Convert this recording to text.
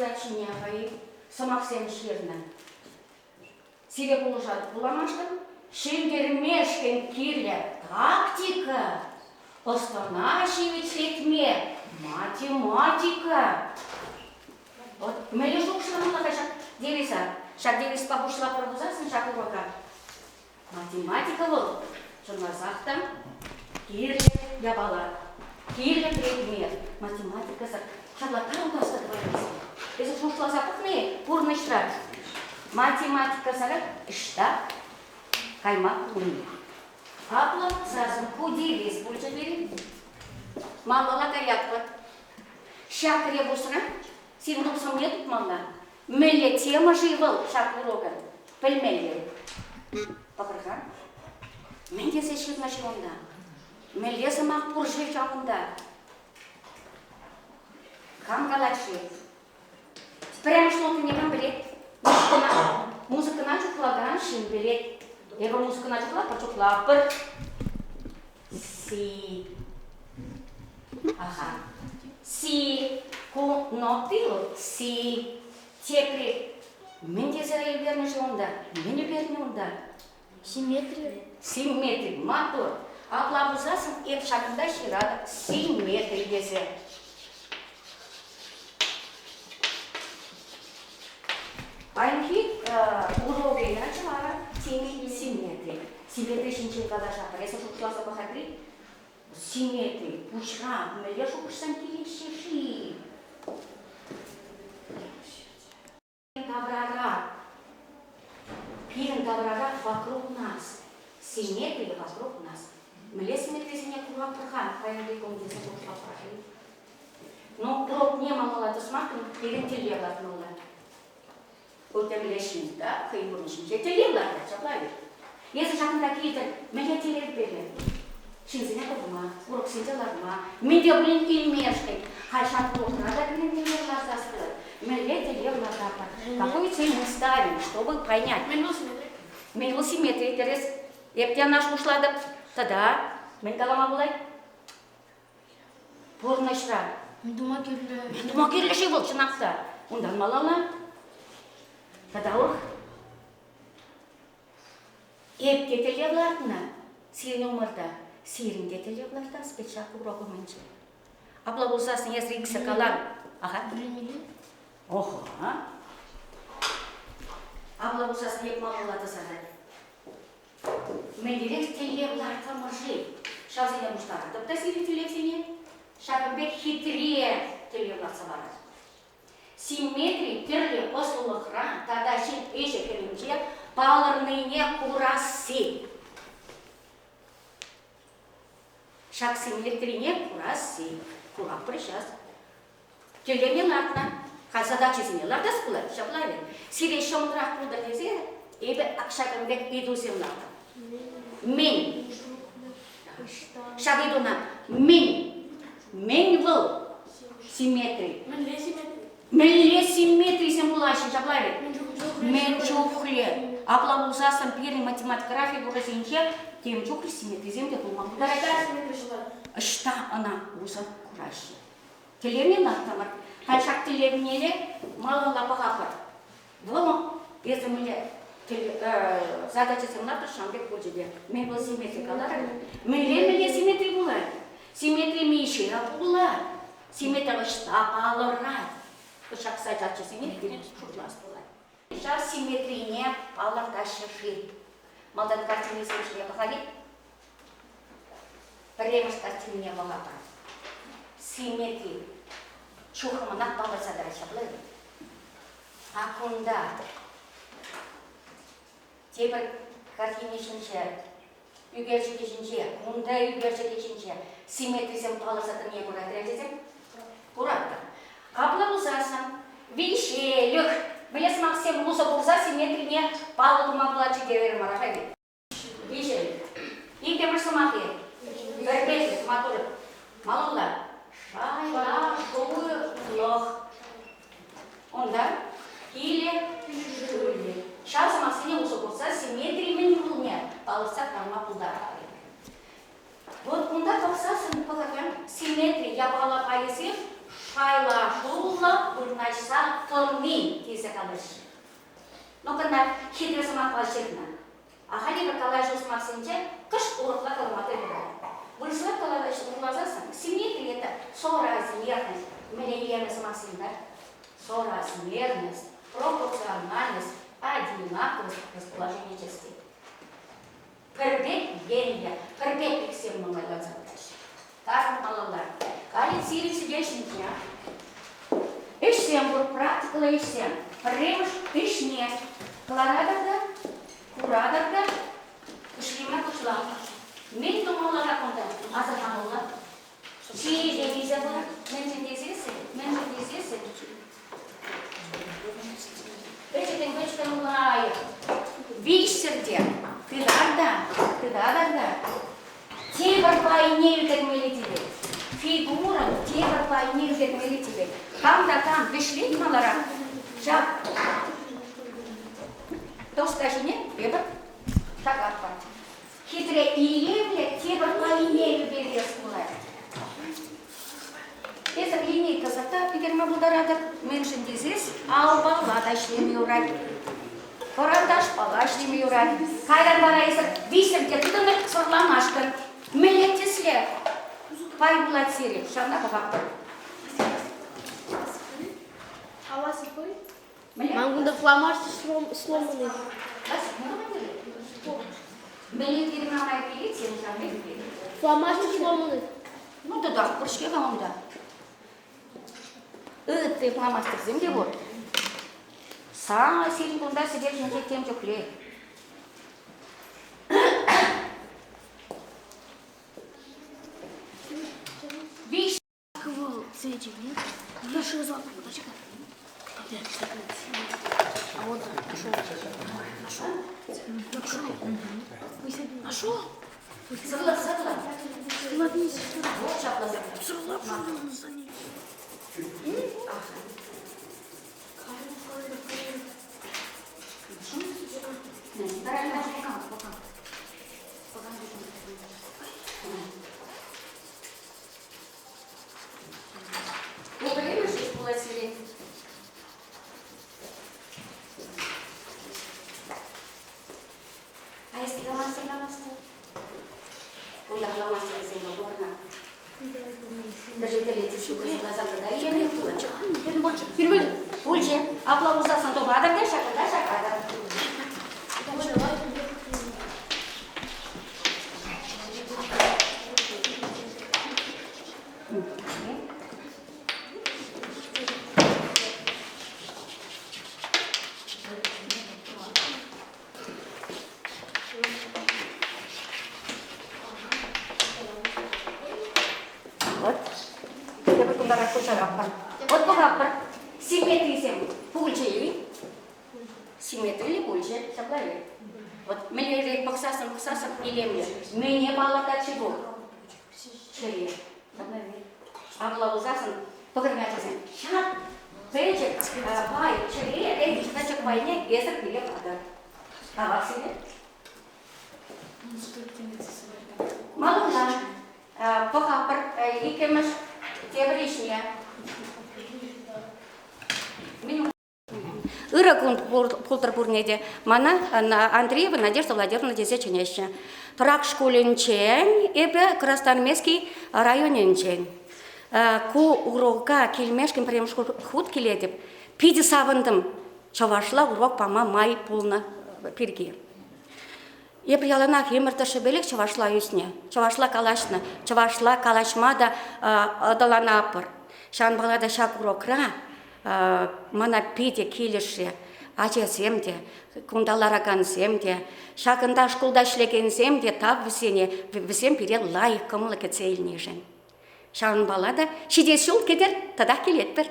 Сочинявай, самаксен шерна. Сире положат буламашкан, шендермешкен кирле тактика, останавливать ретме, математика. Вот, мы лежу ушла молока, шаг девиса папушла пробузаться, шаг урока. Математика вот, что на захтам, кирле ябала, кирле предмет, математика за, шагла каруга статварится. Если ушла запахнее, пурный штраф. Математика сага, что? Каймак умный. Апла сразу худели, больше бери. Малала каятла. Шаг ребусра, сильно сомнет мала. Меле тема живал, шаг урога. Пельмели. Покрыха. Менде сешит началында. Меле самах пуржи чамында. Камгалачи. Прямо что ты не камбрет. Музыка начала раньше, берет. Я музыка начала, почукла пр. Си. Ага. Си. Ку нотил. Си. Теперь. Менде зерей верный жонда. Мене верный онда. Симметрия. Симметрия. Матур. Аплабузасın et şakında şirada симметрия десе. Aynı уровень начала симметрия. Симметрия шинчен когда шапар. Если шукшласа похотри, симметрия. Пушра, мне шукшсан килишиши. Пирен таврара вокруг нас. Симметрия вокруг нас. Мне симметрия не круга прохан, поэтому комнате шукшла прохли. Но проб не мало это смакнуть, пирен телега отнула. Утемлешин, да, кайбурнишин. Телега отчаплали. Если же они такие-то, меня телег берет. Шинзиня курма, урок синтеларма. Меня блин ильмешкой. Хайшан плохо, надо блин телега заставить. Меня телега заставить. Какую цель мы ставим, чтобы понять? Меню симметрия, интерес. Если наш ушла, тогда мен калама булай. Порно шра. Думаю, кирле. Думаю, кирле шивол чынакта. Ундан малала. Тогда ух. Эпте телевларна. Сирин умырда. Сирин де телевларда спечатку урогу меньше. Абла булсасын, если икса калан. Ага. Времени. Ого, а? Абла булсасын еп малалады сағай. Мен директ телевларда мұржи. Шазыне мұштары. Топта сирин телевсене. Шапымбек хитрее телевларса барады. Симметрия терле послухра, тогда шин еще керенче, палырныне курасы. Шак симметрине курасы. Курак пришас. Телеме латна. Задачи змелар да скула, шаплали. Сире шомдрах куда дезе, эбе акшакамбек иду землата. Мен. Шагидуна. Мен выл. Симметрия. Меле симметрия симулаши, шаплали. Мен чухле. Апла булсасан пирни математикрафия буразинче, тем чухле симметрия земля булмам. Шта она булса кураши. Телеме нахтамар. Хальшак телемнеле мало лапахапар. Дома, если мы задача семната шамбек будет. Мы был симметрия калара. Меле симметрия была. Симметрия мишера была. Симметрия шта алора. Шак задача симметрия шутлас была. Сейчас симметрия не алорда шиши. Малдан картины слышали походи. Прямо с картины не была. Симметрия. Чухама напала задача была. Акунда. Теперь картины шинче. Югерчики шинче. Кунда югерчики шинче. Симметрия сем пала задача не была. Третьем. Куратка. Капла узасан. Вишелюх. Мне смаксим муса бурса симметрия не пала дума плачи девер марафаги. Вишелюх. И где мы самахи? Вербеси, матуры. Малула. Шайла, шоу, лох. Онда, или шули. Сейчас Максине усопорца симметрии менюлня, полоса кама пудара. Вот онда полоса симметрия, я пала поясе, Шайла шулла, бурнайса тылми тизе калыш. Но когда хитро сама пальчикна. А хали калай жосмак сенче, кыш урокла калматы бирай. Вырысла калай урлазасан, симметрия это соразмерность, миллиерность максимда, соразмерность, пропорциональность, одинаковость расположения частей. Пербек гения, пербек всем много задачи. Как малолар. Кали цили сидящие. Ишсем бур практикала ишсем. Ревш ишне. Кларадагда, курадагда, ишкима кушла. Мен думала каком-то, а заманула. Чиже виза была, мен же дезесе. Эти тенгочка мулая. Вишерде. Ты да. Те барбайнею как милитиде. Фигура, те барбайнею как милитиде. Там, вышли малара. Шаг. То скажи, нет? Вебер. Так, аппарат. Хитре иевле, те барбайнею березкулая. Это линейка зата, егер мы бударадыр, меншин дезес, ал балада ишлемей урай. Корандаш бала ишлемей урай. Кайран барайсыр, висемде тудыны сорламашкын. Мелеттесле, пай булат сири, шанда бабаптыр. Мангунда фламарсы сломанный. Мелеттер мамай пилит, сен шамай пилит. Фламарсы сломанный. Ну да, пуршке камамда. Ты фламастер земли вот. Са сирин бунда сидеть не тем чокле. Виш. Кого цветик нет? Я что за подачка? А вот нашел. Сырла. Ловись. Вот шапла. Сырла за ней. А если ломастер? Куда ломастер землю горна? Даже это летит, что глаза продали, я не хочу. Пульче, аплауза сантовада, где шакада. Вот. Я потом дарах кучараппар. Вот погаппар. Симметрия сем. Пульче. Симметрия пульче. Шаблай. Вот мне поксасан илемле. Мне балата чего? Чери. Аплаузасан. Погремятся. Шат. Печек. Пай. Чери. Эти значит войне. Эсер пиле пада. А вас себе? Малуна. Погаппар. Икемеш. Тебришня. Иракун пултарпурнеде. Мана Андреева Надежда Владимировна Дезеченеща. Прак школинчен, эбе Красноармейский районинчен. Ку урока килмешкин прям худ киледеп. Пиди савындым. Чавашла урок пама май пулна пирги. Я приялана хемерта шебелек чавашла юсне. Чавашла калашмада адаланапыр. Шан балада шак урокра. Мана пиде килеше. Аче семде. Кундалараган семде. Шакында школда шлеген семде. Тап висем пире лайық кымылы кецейлнежен. Шан балада шидес жол кедер тада келетпір.